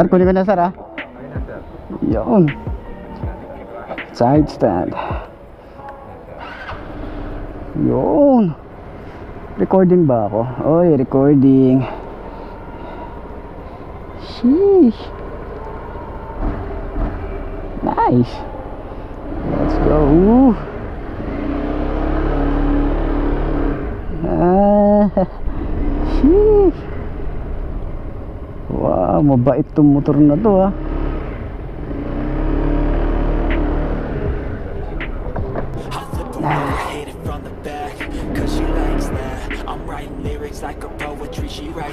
Sir, kunin ko na sir ha. Yun. Side stand. Yun. Recording ba ako? Oy, recording. Sheesh. Nice. Let's go. Sheesh. Wow, mabait tong motor na to ha.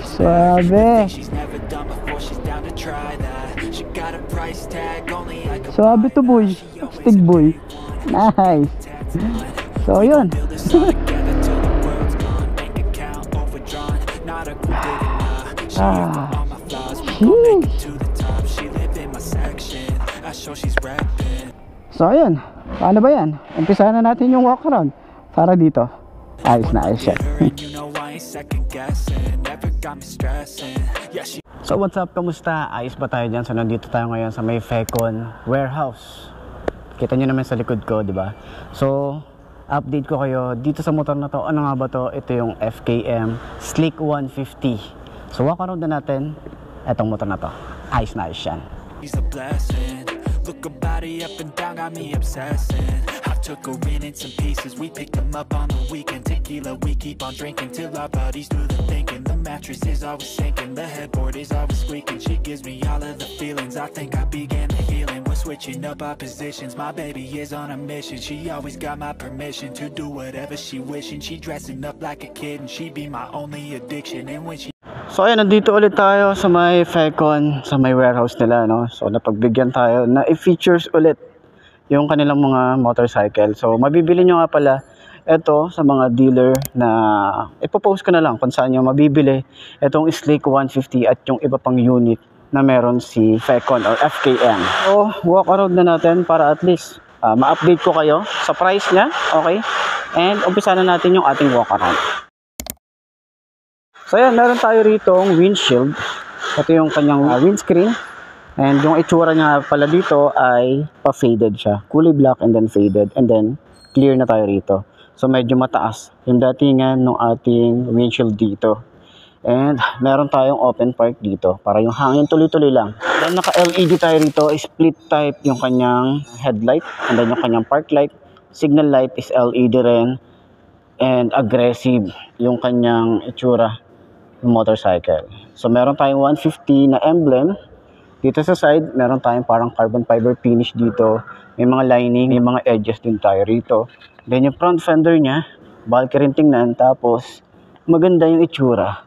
Suabe. Suabe to boy. Stick boy. Nice. So yun. So ayun, paano ba yan? Umpisahan na natin yung walk around para dito. Ayos na, ayos siya. So what's up, kamusta? Ayos ba tayo dyan? So nandito tayo ngayon sa may Fecon warehouse. Kita nyo naman sa likod ko, di ba? So update ko kayo dito sa motor na to. Ano nga ba to? Ito yung FKM Sleek 150. So walk around na natin etong motor na to. Ayos na, ayos yan. Look her body up and down, got me obsessing. I took her in some pieces, we picked them up on the weekend. Tequila, we keep on drinking till our bodies do the thinking. The mattress is always sinking, the headboard is always squeaking. She gives me all of the feelings, I think I began the healing. We're switching up our positions, my baby is on a mission. She always got my permission to do whatever she wishing. She dressing up like a kid and she be my only addiction. And when she... So ayan, nandito ulit tayo sa may Fecon, sa may warehouse nila, no? So napagbigyan tayo na i-features ulit yung kanilang mga motorcycle. So mabibili nyo nga pala ito sa mga dealer na ipopost ko na lang kung saan nyo mabibili itong Sleek 150 at yung iba pang unit na meron si Fecon or FKM. So walk around na natin para at least ma-update ko kayo sa price niya, okay? And umpisa na natin yung ating walk around. So ayan, meron tayo ritong windshield. Ito yung kanyang windscreen. And yung itsura niya pala dito ay pa-faded siya. Kulay black and then faded. And then clear na tayo rito. So medyo mataas yung datingan ng ating windshield dito. And meron tayong open park dito para yung hangin tuloy-tuloy lang. Then naka-LED tayo rito. Split type yung kanyang headlight. And then yung kanyang park light. Signal light is LED rin. And aggressive yung kanyang itsura motorcycle. So meron tayong 150 na emblem dito sa side. Meron tayong parang carbon fiber finish dito, may mga lining, may mga edges din tayo rito. Then yung front fender nya bulky rin tingnan, tapos maganda yung itsura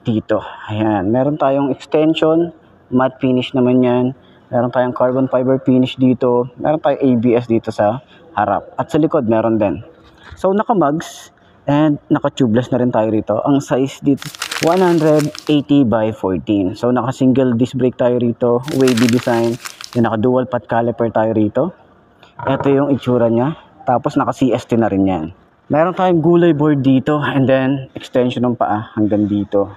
dito. Ayan, meron tayong extension, matte finish naman yan. Meron tayong carbon fiber finish dito, meron tayong ABS dito sa harap at sa likod meron din. So naka mugs and naka tubeless na rin tayo rito. Ang size dito 180 by 14. So naka single disc brake tayo rito, wavy design. Yung naka dual pot caliper tayo rito. Ito yung itsura niya. Tapos naka CST na rin yan. Meron tayong gulay board dito and then extension ng paa hanggang dito.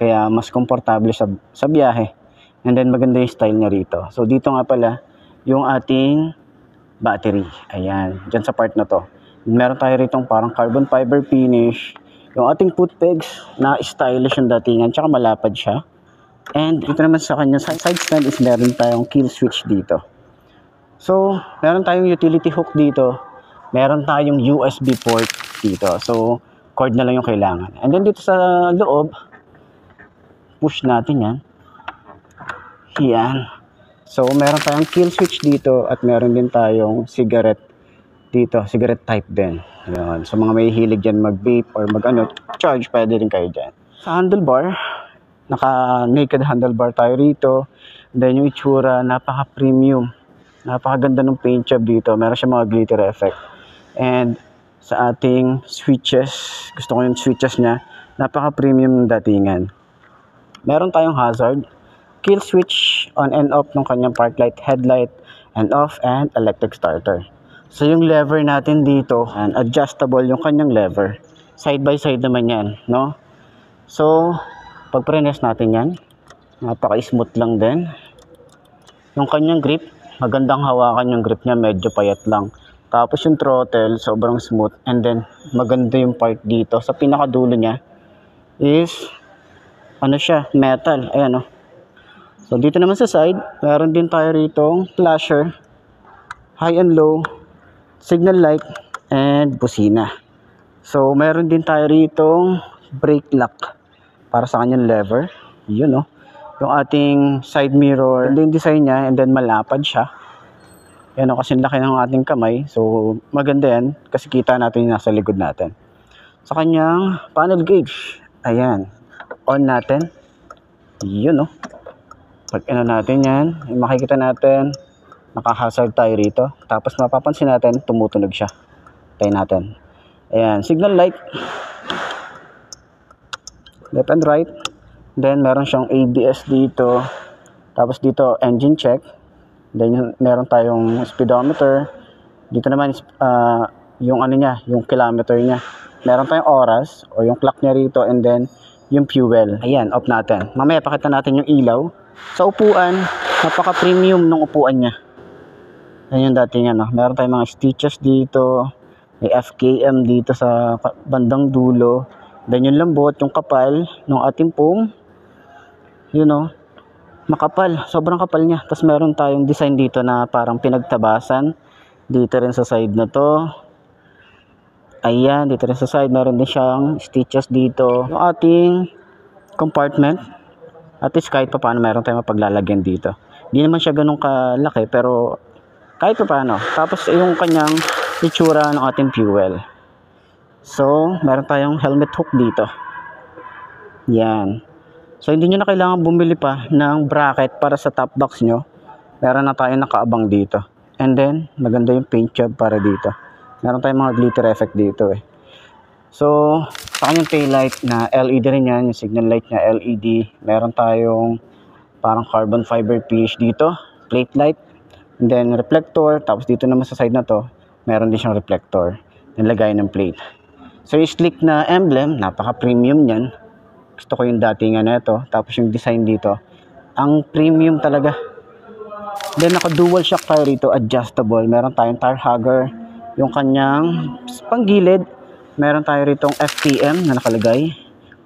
Kaya mas komportable sa biyahe. And then maganda yung style niya rito. So dito nga pala yung ating battery. Ayan, dyan sa part na to. Meron tayo ritong parang carbon fiber finish. Yung ating foot pegs na stylish yung datingan, tsaka malapad siya. And ito naman sa kanya side stand is meron tayong kill switch dito. So meron tayong utility hook dito. Meron tayong USB port dito. So cord na lang yung kailangan. And then dito sa loob, push natin yan. Yan. So meron tayong kill switch dito at meron din tayong cigarette dito, cigarette type din. Ayan. So mga may hilig dyan mag-vape or charge, pwede rin kayo dyan. Sa handlebar, naka-naked handlebar tayo rito. Then yung itsura, napaka-premium. Napakaganda ng paint job dito. Meron siya mga glitter effect. And sa ating switches, gusto ko yung switches niya, napaka-premium ng datingan. Meron tayong hazard, kill switch on and off ng kanyang park light, headlight, and off, and electric starter. So yung lever natin dito, and adjustable yung kanyang lever. Side by side naman yan, no? So, pag press natin yan, napaka-smooth lang din. Yung kanyang grip, magandang hawakan yung grip niya, medyo payat lang. Tapos yung throttle, sobrang smooth. And then, maganda yung part dito. Sa pinakadulo niya is, ano siya, metal. Ayan, oh. So, dito naman sa side, meron din tayo rito flasher, high and low, signal light, and busina. So, meron din tayo rito brake lock para sa kanyang lever. Yun, oh. Yung ating side mirror, and then design niya, and then malapad siya. Yan o, kasi laki ng ating kamay. So, maganda yan, kasi kita natin yung nasa likod natin. Sa kanyang panel gauge, ayan, on natin. Yun o. Pag ano natin yan, makikita natin, nakahazard tayo rito. Tapos mapapansin natin, tumutunog siya. Tayo natin. Ayan, signal light. Left and right. Then, meron siyang ABS dito. Tapos dito, engine check. Then, meron tayong speedometer. Dito naman, yung ano niya, yung kilometer niya. Meron tayong oras, o yung clock niya rito. And then, yung fuel. Ayan, off natin. Mamaya, pakita natin yung ilaw. Sa upuan, napaka-premium ng upuan niya. Ayan yung dating ano. Meron tayong mga stitches dito. May FKM dito sa bandang dulo. Then, yung lambot, yung kapal ng ating foam. You know, makapal, sobrang kapal niya. Tapos meron tayong design dito na parang pinagtabasan. Dito rin sa side na to. Ayan, dito rin sa side. Meron din siyang stitches dito. Yung ating compartment. At least kahit pa paano meron tayong mapaglalagyan dito. Hindi naman siya ganun kalaki, pero kahit pa paano. Tapos yung kanyang itsura ng ating fuel. So, meron tayong helmet hook dito. Yan. So, hindi nyo na kailangan bumili pa ng bracket para sa top box nyo. Meron na tayong nakaabang dito. And then, maganda yung paint job para dito. Meron tayong mga glitter effect dito eh. So, sa kanyang taillight na LED rin yan. Yung signal light niya LED. Meron tayong parang carbon fiber piece dito. Plate light. And then, reflector. Tapos dito naman sa side na to, meron din siyang reflector. Nilagay ng plate. So, yung slick na emblem, napaka-premium yan. Gusto ko yung datingan na ito. Tapos yung design dito, ang premium talaga. Then naka dual shock tayo rito, adjustable. Meron tayong tire hugger. Yung kanyang panggilid, meron tayo ritong FPM na nakalagay,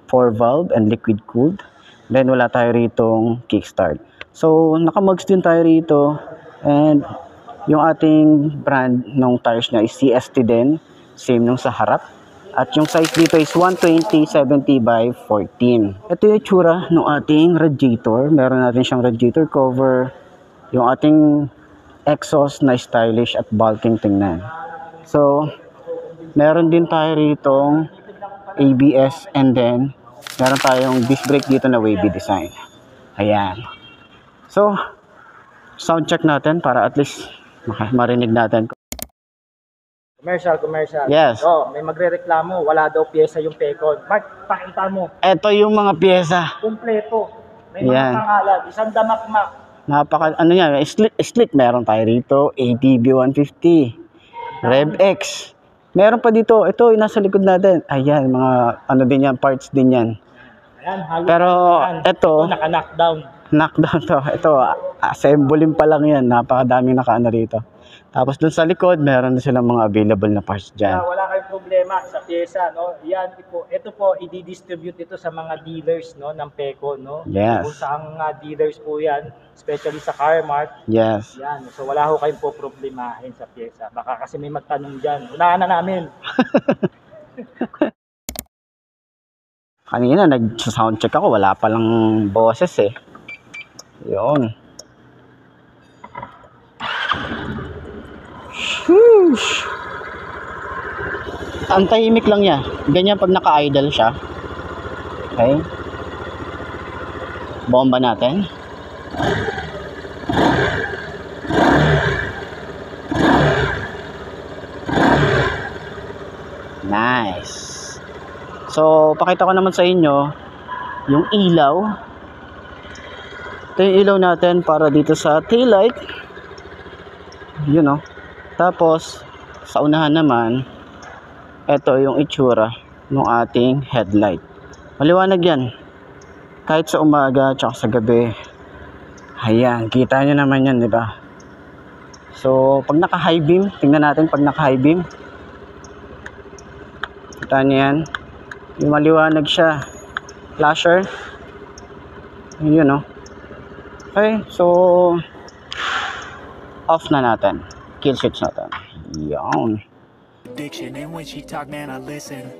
4 valve and liquid cooled. Then wala tayo ritong kickstart. So naka-mugs din tayo rito. And yung ating brand ng tires niya is CST din. Same nung sa harap. At yung size dito is 120/70 by 14. Ito yung itsura ng ating radiator. Meron natin siyang radiator cover. Yung ating exhaust na stylish at bulking tingnan. So, meron din tayo ritong ABS and then meron tayong disc brake dito na wavy design. Ayan. So, sound check natin para at least marinig natin. Commercial. Yes. Oh, may magrereklamo, wala daw piyesa yung Pecon. Mark, pakita mo. Ito yung mga pyesa. Kumpleto. May Yan. mga pangalan, isang damakmak. Napaka, ano yan, slick meron tayo rito, ATV 150, Rev X. Meron pa dito, ito yung nasa likod natin. Ayan, mga ano din yan, parts din yan. Ayan, halos. Pero ito, naka-knockdown. knockdown to. Ito, assembling pa lang yan, napakadaming nakaano rito. Tapos dun sa likod, meron na silang mga available na parts dyan. Wala kayong problema sa pyesa, no? Yan ito po i-distribute ito sa mga dealers, no, ng Pecon, no? Yes. Kung saang dealers po 'yan, especially sa Carmart. Yes. Yan. So wala ho kayong po problemahin sa pyesa. Baka kasi may magtanong diyan. Unahan na namin. Kanina, nag-sound check ako, wala palang boses eh. Yun. Sheesh. Ang tahimik lang niya. Ganyan pag naka-idle siya. Okay. Bomba natin. Nice. So, pakita ko naman sa inyo yung ilaw. Ito yung ilaw natin para dito sa taillight. You know. Tapos, sa unahan naman, ito yung itsura ng ating headlight. Maliwanag yan. Kahit sa umaga, tsaka sa gabi. Ayan, kita nyo naman yan, di ba? So, pag naka-high beam, tingnan natin pag naka-high beam. Kita nyo yan. Yung maliwanag siya. Flasher. Yun, no? Okay, so off na natin. Kill switch natin. Yan. Addiction, and when she talk, man, I listen.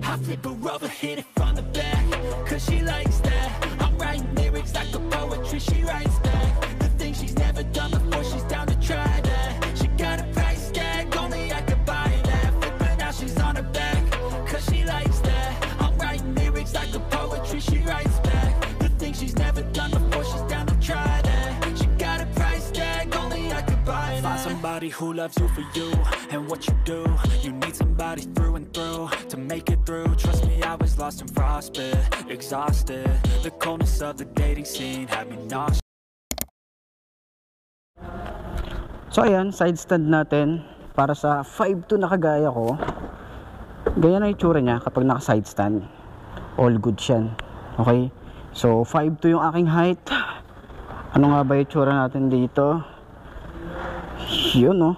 I flip her over, hit it from the back, cause she likes that. I'm writing lyrics like a poetry, she writes back. The things she's never done before, she's down to try that. She got a price tag, only I could buy that. Flipping now she's on her back, cause she likes that. I'm writing lyrics like a poetry, she writes back. The things she's never done before, she's down to try that. She got a price tag, only I could buy that. Find somebody who loves you for you and what you do. You need somebody through and through to make it through. Trust me, I was lost and frostbit, exhausted. The coldness of the dating scene had me nauseous. So ayan, side stand natin para sa 5'2" na kagaya ko. Ganyan na itsura niya kapag naka side stand. All good siya. Okay? So 5'2" yung aking height. Ano nga ba itsura natin dito? Yun, no?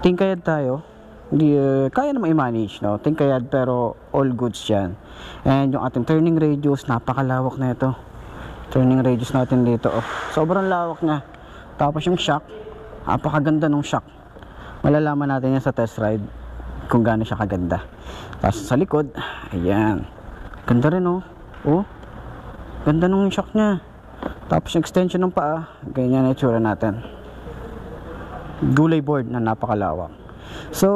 Tingkayad tayo. Hindi, kaya naman i-manage, no? Tingkayad pero all goods yan. And yung ating turning radius, napakalawak na ito. Turning radius natin dito, oh. Sobrang lawak na. Tapos yung shock, napakaganda ng shock. Malalaman natin yan sa test ride kung gaano siya kaganda. Tapos sa likod, ayan. Ganda rin, oh. Oh, ganda nung shock niya. Tapos yung extension ng paa, ganyan na itsura natin. Gulay board na napakalawak. So,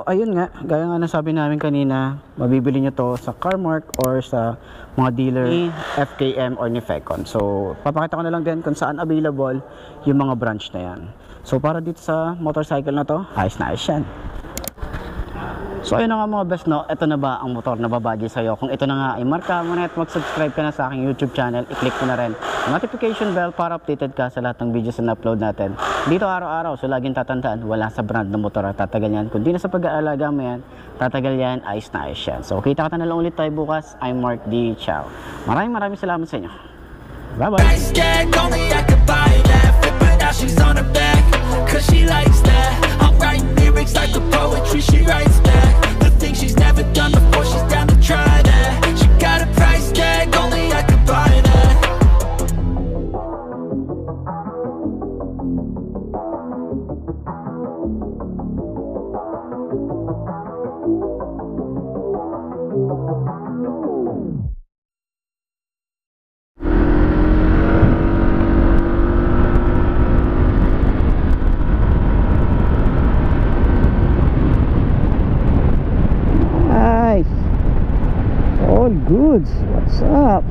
ayun nga, gaya nga nasabi namin kanina, mabibili nyo to sa Carmark or sa mga dealer ni FKM or ni Fecon. So, papakita ko na lang din kung saan available yung mga branch na yan. So, para dito sa motorcycle na to, ayos na ayos yan. So, ayun na nga mga best, no? Ito na ba ang motor na babagi sa'yo? Kung ito na nga ay marka mo na at mag-subscribe ka na sa aking YouTube channel, i-click mo na rin ang notification bell para updated ka sa lahat ng videos na upload natin. Dito araw-araw, so laging tatandaan, wala sa brand ng motor at tatagal yan. Kung di na sa pag-aalaga mo yan, tatagal yan, ayos na ayos yan. So, kita ka na lang ulit tayo bukas. I'm Mark D. Chow. Maraming salamat sa inyo. Bye-bye! Cause she likes that. I'm writing lyrics like a poetry, she writes back. The things she's never done before, she's down to try that. She got a price tag, only I could buy that. All goods. What's up?